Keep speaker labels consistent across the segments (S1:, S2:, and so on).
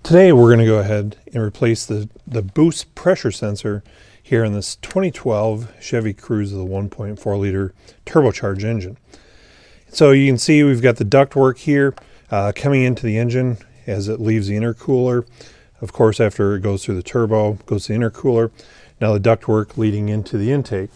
S1: Today we're going to go ahead and replace the boost pressure sensor here in this 2012 Chevy Cruze with a 1.4 liter turbocharged engine. So you can see we've got the ductwork here coming into the engine as it leaves the intercooler. Of course, after it goes through the turbo, it goes to the intercooler. Now the ductwork leading into the intake.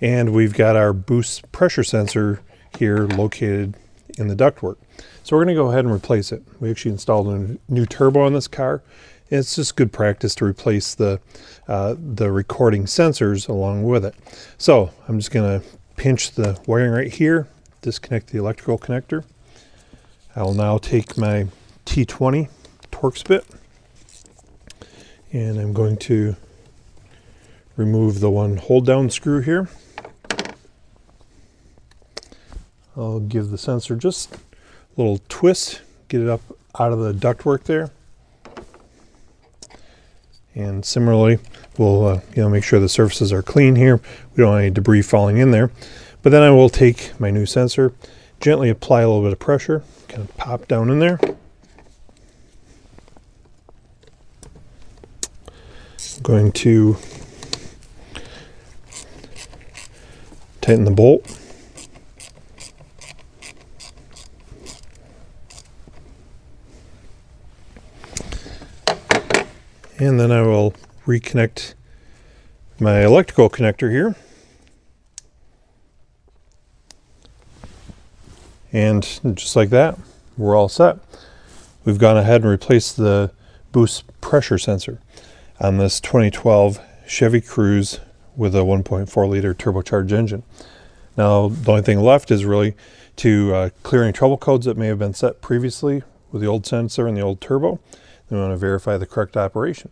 S1: And we've got our boost pressure sensor here located in the ductwork. So we're going to go ahead and replace it. We actually installed a new turbo on this car. It's just good practice to replace the recording sensors along with it. So I'm just going to pinch the wiring right here, disconnect the electrical connector. I will now take my T20 Torx bit and I'm going to remove the one hold down screw here. I'll give the sensor just a little twist, get it up out of the ductwork there. And similarly, we'll make sure the surfaces are clean here. We don't want any debris falling in there. But then I will take my new sensor, gently apply a little bit of pressure, kind of pop down in there. I'm going to tighten the bolt. And then I will reconnect my electrical connector here. And just like that, we're all set. We've gone ahead and replaced the boost pressure sensor on this 2012 Chevy Cruze with a 1.4 liter turbocharged engine. Now, the only thing left is really to clear any trouble codes that may have been set previously with the old sensor and the old turbo. We want to verify the correct operation.